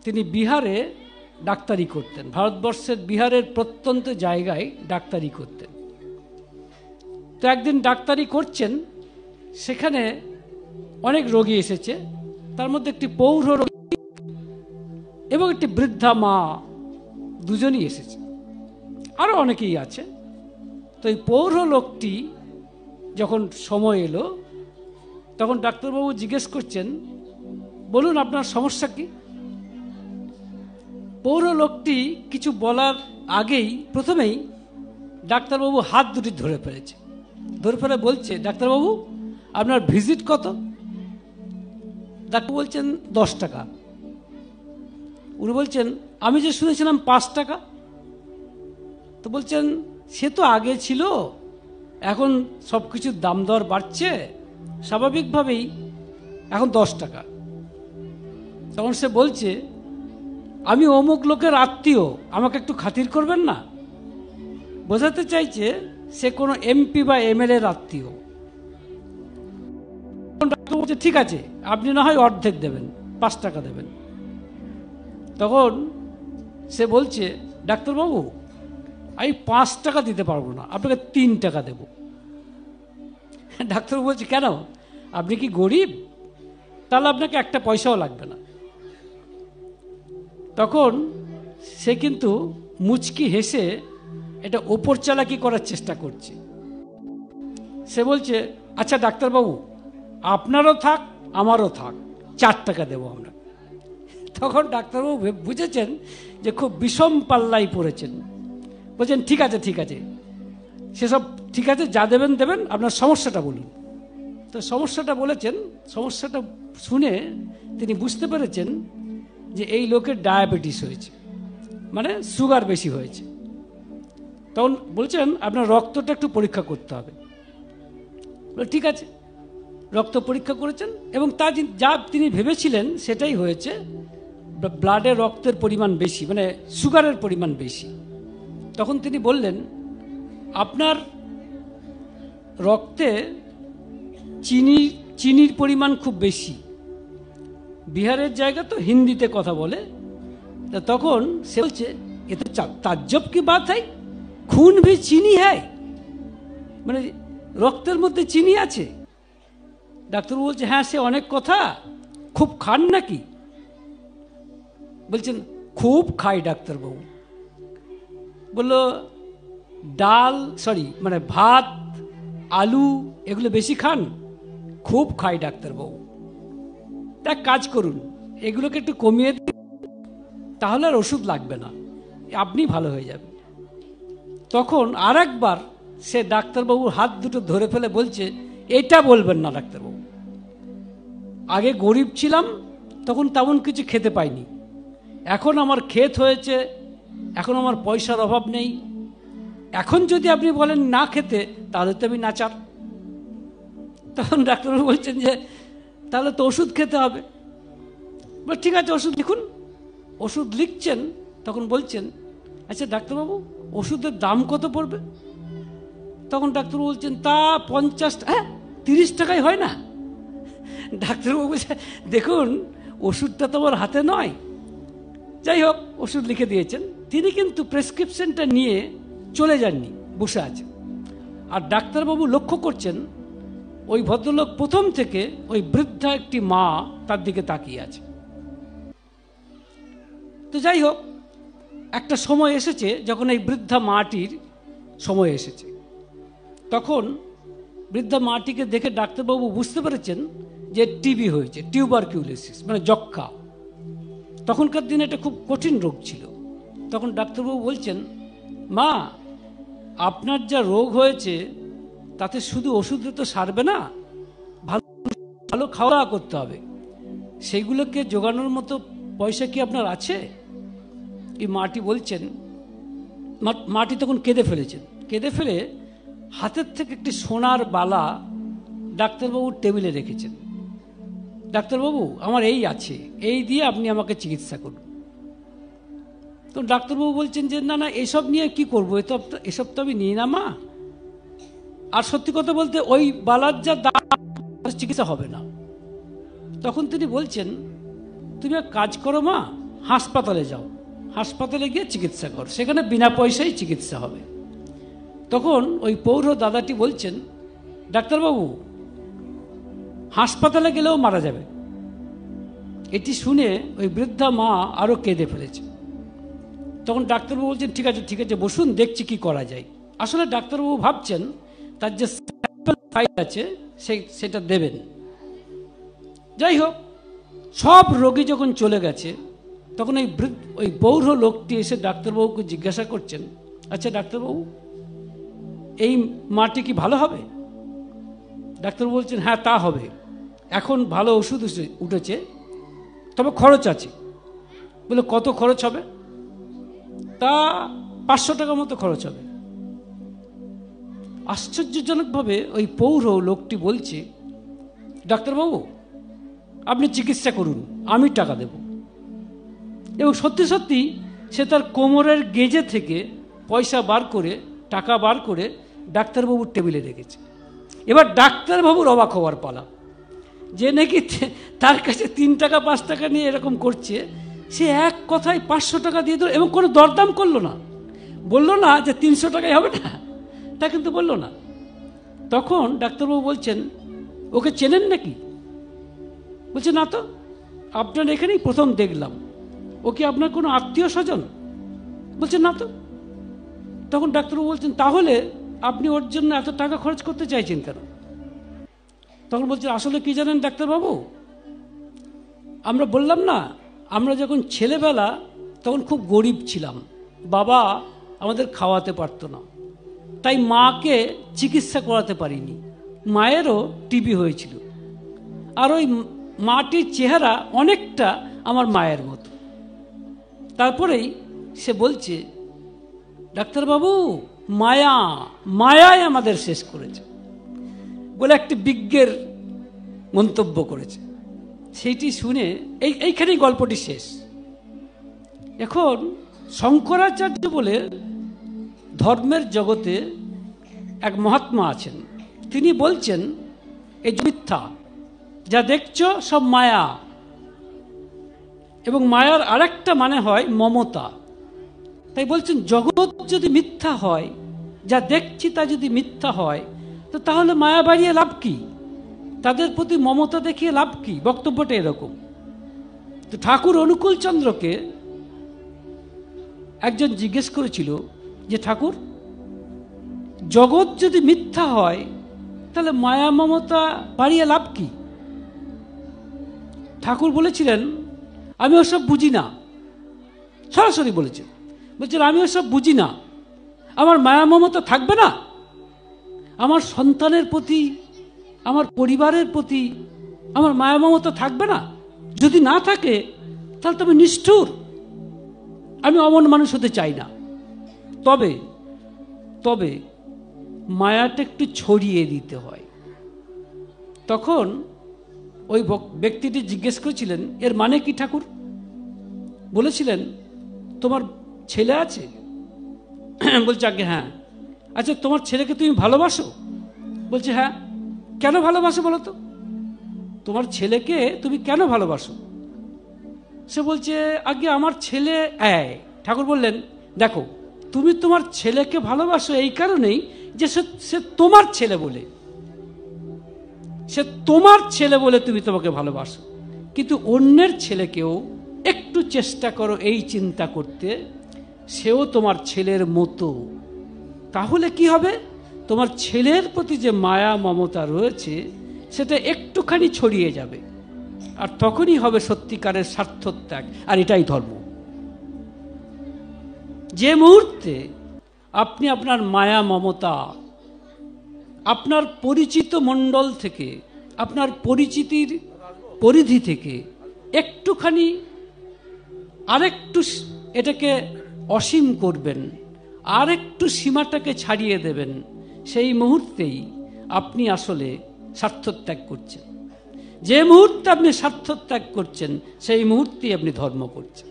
তিনি বিহারে ডাক্তারি করতেন। ভারতবর্ষের বিহারের প্রত্যন্ত জায়গায় ডাক্তারি করতেন। তো একদিন ডাক্তারি করছেন, সেখানে অনেক রোগী এসেছে, তার মধ্যে একটি পৌর রোগী এবং একটি বৃদ্ধা মা, দুজনই এসেছে, আরও অনেকেই আছে। তো এই পৌর লোকটি যখন সময় এলো, তখন ডাক্তারবাবু জিজ্ঞেস করছেন, বলুন আপনার সমস্যা কি? পৌর লোকটি কিছু বলার আগেই প্রথমেই ডাক্তারবাবু হাত দুটি ধরে ফেলেছে। ধরে ফেলে বলছে, ডাক্তারবাবু আপনার ভিজিট কত? ডাক্তার বলছেন 10 টাকা। উনি বলছেন, আমি যে শুনেছিলাম 5 টাকা। তো বলছেন, সে তো আগে ছিল, এখন সব কিছুর দাম দর বাড়ছে, স্বাভাবিকভাবেই এখন 10 টাকা। তখন সে বলছে, আমি অমুক লোকের আত্মীয়, আমাকে একটু খাতির করবেন না? বোঝাতে চাইছে সে কোনো এমপি বা এমএলএর আত্মীয়। ডাক্তার বলছে, ঠিক আছে, আপনি না হয় অর্ধেক দেবেন, 5 টাকা দেবেন। তখন সে বলছে, ডাক্তারবাবু আমি 5 টাকা দিতে পারবো না, আপনাকে 3 টাকা দেব। ডাক্তার বলছে, কেন, আপনি কি গরিব? তাহলে আপনাকে একটা পয়সাও লাগবে না। তখন সে কিন্তু মুচকি হেসে এটা ওপর চালাকি করার চেষ্টা করছে। সে বলছে, আচ্ছা ডাক্তারবাবু, আপনারও থাক আমারও থাক, 4 টাকা দেবো আমরা। তখন ডাক্তারবাবু বুঝেছেন যে খুব বিষম পাল্লাই পড়েছেন। বলছেন, ঠিক আছে ঠিক আছে, সেসব ঠিক আছে, যা দেবেন দেবেন, আপনার সমস্যাটা বলুন। তো সমস্যাটা বলেছেন। সমস্যাটা শুনে তিনি বুঝতে পেরেছেন যে এই লোকের ডায়াবেটিস হয়েছে, মানে সুগার বেশি হয়েছে। তখন বলছেন, আপনার রক্তটা একটু পরীক্ষা করতে হবে। ঠিক আছে, রক্ত পরীক্ষা করেছেন এবং তা যা তিনি ভেবেছিলেন সেটাই হয়েছে। ব্লাডে রক্তের পরিমাণ বেশি, মানে সুগারের পরিমাণ বেশি। তখন তিনি বললেন, আপনার রক্তে চিনির পরিমাণ খুব বেশি। বিহারের জায়গা তো হিন্দিতে কথা বলে। তখন সে বলছে, এ তো তাজ্জব কি বাত হয়, খুন ভি চিনি হয়, মানে রক্তের মধ্যে চিনি আছে। ডাক্তারবাবু বলছে, হ্যাঁ সে অনেক কথা, খুব খান নাকি? বলছেন, খুব খাই ডাক্তারবাবু। বলল, ডাল মানে ভাত আলু এগুলো বেশি খান? খুব খাই ডাক্তারবাবু। তা কাজ করুন, এগুলোকে একটু কমিয়ে দিন, তাহলে আর ওষুধ লাগবে না, আপনি ভালো হয়ে যাবেন। তখন আর একবার সে ডাক্তারবাবুর হাত দুটো ধরে ফেলে বলছে, এটা বলবেন না ডাক্তারবাবু, আগে গরিব ছিলাম, তখন তেমন কিছু খেতে পাইনি, এখন আমার ক্ষেত হয়েছে, এখন আমার পয়সার অভাব নেই, এখন যদি আপনি বলেন না খেতে, তাহলে তো আমি নাচার। তখন ডাক্তারবাবু বলছেন যে, তাহলে তো ওষুধ খেতে হবে। ঠিক আছে, ওষুধ লিখুন। ওষুধ লিখছেন, তখন বলছেন, আচ্ছা ডাক্তারবাবু, ওষুধের দাম কত পড়বে? তখন ডাক্তারবাবু বলছেন, তা 50, 30 টাকায় হয় না? ডাক্তারবাবু বলছে, দেখুন ওষুধটা তো আমার হাতে নয়। যাই হোক, ওষুধ লিখে দিয়েছেন। তিনি কিন্তু প্রেসক্রিপশনটা নিয়ে চলে যাননি, বসে আছেন। আর ডাক্তারবাবু লক্ষ্য করছেন ওই ভদ্রলোক প্রথম থেকে ওই বৃদ্ধা একটি মা তার দিকে তাকিয়ে আছে। তো যাই হোক, একটা সময় এসেছে যখন এই বৃদ্ধা মাটির সময় এসেছে। তখন বৃদ্ধা মাটিকে দেখে ডাক্তারবাবু বুঝতে পেরেছেন যে টিবি হয়েছে, টিউবারকিউলোসিস মানে যক্ষ্মা। তখনকার দিনে এটা খুব কঠিন রোগ ছিল। তখন ডাক্তারবাবু বলছেন, মা আপনার যা রোগ হয়েছে তাতে শুধু ওষুধে তো সারবে না, ভালো ভালো খাওয়া দাওয়া করতে হবে, সেইগুলোকে জোগানোর মতো পয়সা কি আপনার আছে? এই মাটি বলছেন, মাটি তখন কেঁদে ফেলেছেন। কেঁদে ফেলে হাতের থেকে একটি সোনার বালা ডাক্তারবাবুর টেবিলে রেখেছেন। ডাক্তারবাবু আমার এই আছে, এই দিয়ে আপনি আমাকে চিকিৎসা করুন। তো ডাক্তারবাবু বলছেন যে, না না, এসব নিয়ে কি করবো, এসব তো আমি নিই না মা। আর সত্যি কথা বলতে ওই বালার যা দাম, চিকিৎসা হবে না। তখন তিনি বলছেন, তুমি এক কাজ করো মা, হাসপাতালে যাও, হাসপাতালে গিয়ে চিকিৎসা কর, সেখানে বিনা পয়সায় চিকিৎসা হবে। তখন ওই পৌর দাদাটি বলছেন, ডাক্তারবাবু হাসপাতালে গেলেও মারা যাবে। এটি শুনে ওই বৃদ্ধা মা আরও কেঁদে ফেলেছে। তখন ডাক্তারবাবু বলছেন, ঠিক আছে ঠিক আছে, বসুন, দেখছি কি করা যায়। আসলে ডাক্তারবাবু ভাবছেন তার যে স্যাম্পল ফাইল আছে সেটা দেবেন। যাই হোক, সব রোগী যখন চলে গেছে, তখন ওই বৌর লোকটি এসে ডাক্তারবাবুকে জিজ্ঞাসা করছেন, আচ্ছা ডাক্তারবাবু, এই মাটি কি ভালো হবে? ডাক্তারবাবু বলছেন, হ্যাঁ তা হবে, এখন ভালো ওষুধ উঠেছে, তবে খরচ আছে। বলে, কত খরচ হবে? তা 500 টাকা মতো খরচ হবে। আশ্চর্যজনকভাবে ওই পৌর লোকটি বলছে, ডাক্তারবাবু আপনি চিকিৎসা করুন, আমি টাকা দেব। এবং সত্যি সত্যি সে তার কোমরের গেজে থেকে পয়সা বার করে, টাকা বার করে ডাক্তারবাবুর টেবিলে রেখেছে। এবার ডাক্তারবাবুর অবাক হওয়ার পালা, যে নাকি তার কাছে 3 টাকা 5 টাকা নিয়ে এরকম করছে, সে এক কথায় 500 টাকা দিয়ে দিল এবং কোনো দরদাম করলো না। বলল না যে 300 টাকায় হবে না, তা কিন্তু বলল না। তখন ডাক্তারবাবু বলছেন, ওকে চেনেন নাকি? বলছে, না তো, আপনার এখানেই প্রথম দেখলাম। ও কি আপনার কোনো আত্মীয় স্বজন? বলছে, না তো। তখন ডাক্তারবাবু বলছেন, তাহলে আপনি ওর জন্য এত টাকা খরচ করতে চাইছেন কেন? তখন বলছেন, আসলে কি জানেন ডাক্তারবাবু, আমরা বললাম না, আমরা যখন ছেলেবেলা তখন খুব গরিব ছিলাম, বাবা আমাদের খাওয়াতে পারতো না, তাই মাকে চিকিৎসা করাতে পারিনি। মায়েরও টিবি হয়েছিল, আর ওই মাটির চেহারা অনেকটা আমার মায়ের মতো। তারপরেই সে বলছে, ডাক্তারবাবু মায়ায় আমাদের শেষ করেছে বলে একটি বিজ্ঞের মন্তব্য করেছে। সেইটি শুনে এইখানেই গল্পটি শেষ। এখন শঙ্করাচার্য বলে ধর্মের জগতে এক মহাত্মা আছেন, তিনি বলছেন এই মিথ্যা, যা দেখছো সব মায়া। এবং মায়ার আরেকটা মানে হয় মমতা। তাই বলছেন, জগৎ যদি মিথ্যা হয়, যা দেখছি তা যদি মিথ্যা হয়, তো তাহলে মায়া বাড়িয়ে লাভ কি? তাদের প্রতি মমতা দেখিয়ে লাভ কি? বক্তব্যটা এরকম। তো ঠাকুর অনুকূল চন্দ্রকে একজন জিজ্ঞেস করেছিল যে, ঠাকুর, জগৎ যদি মিথ্যা হয়, তাহলে মায়া মমতা বাড়িয়ে লাভ কি? ঠাকুর বলেছিলেন, আমি ওসব বুঝি না। সরাসরি বলেছেন, বলছেন, আমি ওসব বুঝি না। আমার মায়া মমতা থাকবে না? আমার সন্তানের প্রতি, আমার পরিবারের প্রতি আমার মায়া মমতা থাকবে না? যদি না থাকে, তাহলে তো আমি নিষ্ঠুর, আমি অমন মানুষ হতে চাই না। তবে মায়াটা একটু ছড়িয়ে দিতে হয়। তখন ওই ব্যক্তিটি জিজ্ঞেস করেছিলেন, এর মানে কি ঠাকুর? বলেছিলেন, তোমার ছেলে আছে? বলছে, আগে হ্যাঁ। আচ্ছা, তোমার ছেলেকে তুমি ভালোবাসো? বলছে, হ্যাঁ। কেন ভালোবাসো বলো তো? তোমার ছেলেকে তুমি কেন ভালোবাসো? সে বলছে, আগে আমার ছেলে। ঠাকুর বললেন, দেখো, তুমি তোমার ছেলেকে ভালোবাসো এই কারণেই যে সে তোমার ছেলে বলে, সে তোমার ছেলে বলে তুমি তোমাকে ভালোবাসো। কিন্তু অন্যের ছেলেকেও একটু চেষ্টা করো এই চিন্তা করতে, সেও তোমার ছেলের মতো। তাহলে কি হবে? তোমার ছেলের প্রতি যে মায়া মমতা রয়েছে সেটা একটুখানি ছড়িয়ে যাবে, আর তখনই হবে সত্যিকারের স্বার্থত্যাগ। আর এটাই ধর্ম। যে মুহূর্তে আপনি আপনার মায়া মমতা আপনার পরিচিত মণ্ডল থেকে, আপনার পরিচিতির পরিধি থেকে একটুখানি আরেকটু এটাকে অসীম করবেন, আরেকটু সীমাটাকে ছাড়িয়ে দেবেন, সেই মুহূর্তেই আপনি আসলে স্বার্থত্যাগ করছেন। যে মুহূর্তে আপনি স্বার্থত্যাগ করছেন, সেই মুহূর্তেই আপনি ধর্ম করছেন।